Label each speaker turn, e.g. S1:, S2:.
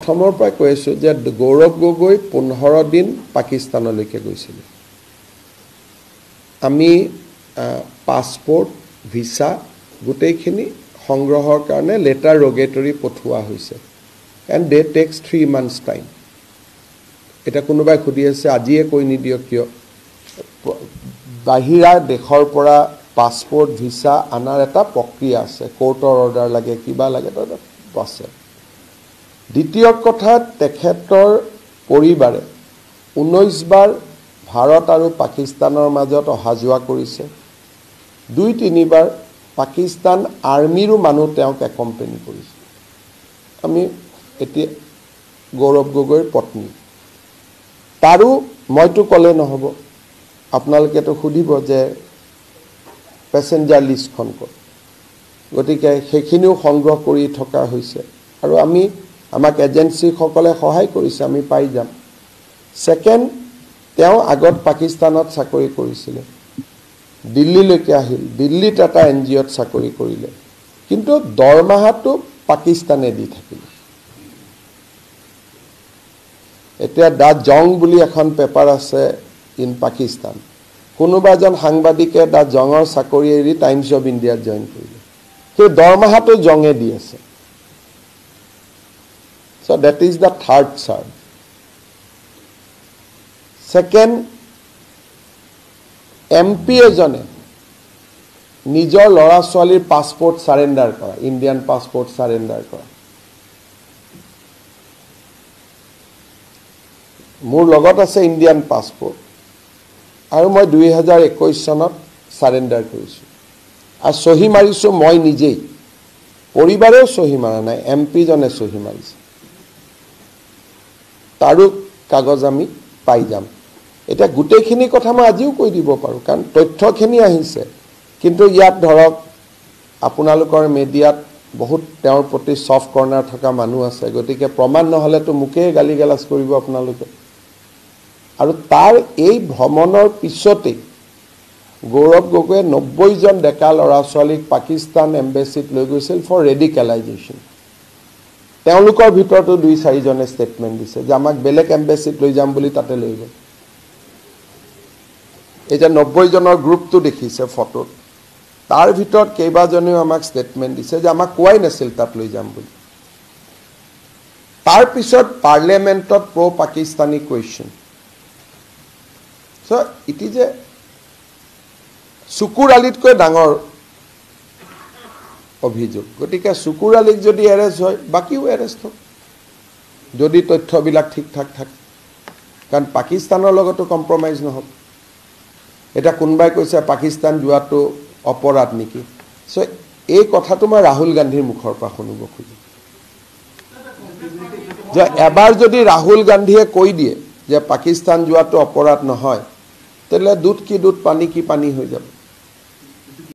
S1: প্ৰথমৰ পৰা কৈ আছোঁ যে গৌৰৱ গগৈ 15 দিন পাকিস্তানলৈকে গৈছিল আমি পাছপোৰ্ট ভিসা গোটেইখিনি সংগ্ৰহৰ কাৰণে লেটাৰ ৰগেটৰী পঠোৱা হৈছে and they takes 3 months time এটা কোনোবাই খুদি আছে আজিয়ে কৈ নিদিয়ক কিয় বাহিৰা দেশৰ পৰা পাছপোৰ্ট ভিসা আনাৰ এটা প্ৰক্ৰিয়া আছে কোৰ্টৰ অৰ্ডাৰ লাগে কিবা লাগে তো আছে দ্বিতীয় কথা তেখেতৰ পৰিবাৰে 19 বাৰ ভাৰত আৰু পাকিস্তানৰ মাজত অহা যোৱা কৰিছে 2-3 বাৰ পাকিস্তান আৰ্মিৰো মানুহ তেওঁক একম্পেনি কৰিছে আমি এতিয়া গৌৰৱ গগৈৰ পত্নী তাৰো মইতো ক'লে নহ'ব আপোনালোকেতো খুদিব যে প্যাসেঞ্জাৰ লিষ্টখন ক'ত গতিকে সেইখিনিও সংগ্ৰহ কৰি থকা হৈছে আৰু আমি আমাক এজেন্সিসকলে সহায় কৰিছে আমি পাই যাম সেকেন্ড তেওঁ আগত পাকিস্তানত চাকৰি কৰিছিল দিল্লীলৈকে আহিল দিল্লীত এটা এনজিঅ'ত চাকৰি কৰিলে কিন্তু দৰমহাটো পাকিস্তানে দি থাকিল এতিয়া দা জং বুলি এখন পেপাৰ আছে ইন পাকিস্তান কোনোবা এজন সাংবাদিকে দা জঙৰ চাকৰি এৰি টাইমছ অফ ইণ্ডিয়াত জইন কৰিলে সেই দৰমহাটো জঙে দি আছে so that is the third charge second MP এজনে নিজৰ লৰা ছোৱালীৰ পাছপোৰ্ট সাৰেন্ডাৰ কৰা ইণ্ডিয়ান পাছপোৰ্ট সাৰেন্ডাৰ কৰা মোৰ লগত আছে ইণ্ডিয়ান পাছপোৰ্ট আৰু মই 2021 চনত সাৰেন্ডাৰ কৰিছো আৰু সহি মাৰিছো মই নিজেই পৰিবাৰেও সহি মাৰা নাই MP জনে সহি মাৰিছে তাৰো কাগজ আমি পাই যাম এটা গুটেখিনি কথা মই আজিও কৈ দিব পাৰো কাৰণ তথ্যখিনি আহিছে কিন্তু ইয়াত ধৰক আপোনালোকৰ মিডিয়াত বহুত তেওঁৰ প্ৰতি সফট কৰ্নাৰ থকা মানুহ আছে গতিকে প্ৰমাণ নহলে তো মুকে গালি গালাজ কৰিব আপোনালোকে আৰু তাৰ এই ভ্ৰমণৰ পিছতে গৌৰৱ গগৈয়ে 90 জন ডেকা লৰা ছোৱালীক পাকিস্তান এম্বাসিত লৈ গৈছিল ফৰ ৰেডিকেলাইজেশ্যন তেওঁলোকৰ ভিতৰতো 2-4 জনে ষ্টেটমেন্ট দিছে যে আমাক বেলেগ এম্বাসিত লৈ যাম বুলি তাতে লৈ গ'ল এই যে 90 জনৰ গ্ৰুপটো দেখিছে ফটোত তাৰ ভিতৰত কেইবাজনেও আমাক ষ্টেটমেন্ট দিছে যে আমাক কোৱাই নাছিল তাত লৈ যাম বুলি তাৰ পিছত পাৰ্লিয়ামেন্টত প্ৰ Pakistani question so it is a Sukur আলীতকৈ ডাঙৰ অভিযোগ গতিকে সুকুৰ আলীক যদি এৰেষ্ট হয় বাকিও এৰেষ্ট হয় যদি তথ্যবিলাক ঠিক ঠাক থাকে কাৰণ পাকিস্তানৰ লগতো কম্প্ৰমাইজ নহব এটা কোনবাই কৈছে পাকিস্তান যোৱাটো অপৰাধ নেকি সো এই কথাটো মই ৰাহুল গান্ধীৰ মুখৰ পৰা শুনিব খুজি যে এবাৰ যদি ৰাহুল গান্ধীয়ে কৈ দিয়ে যে পাকিস্তান যোৱাটো অপৰাধ নহয় তেলে দুধ কি দুধ পানী কি পানী হৈ যাব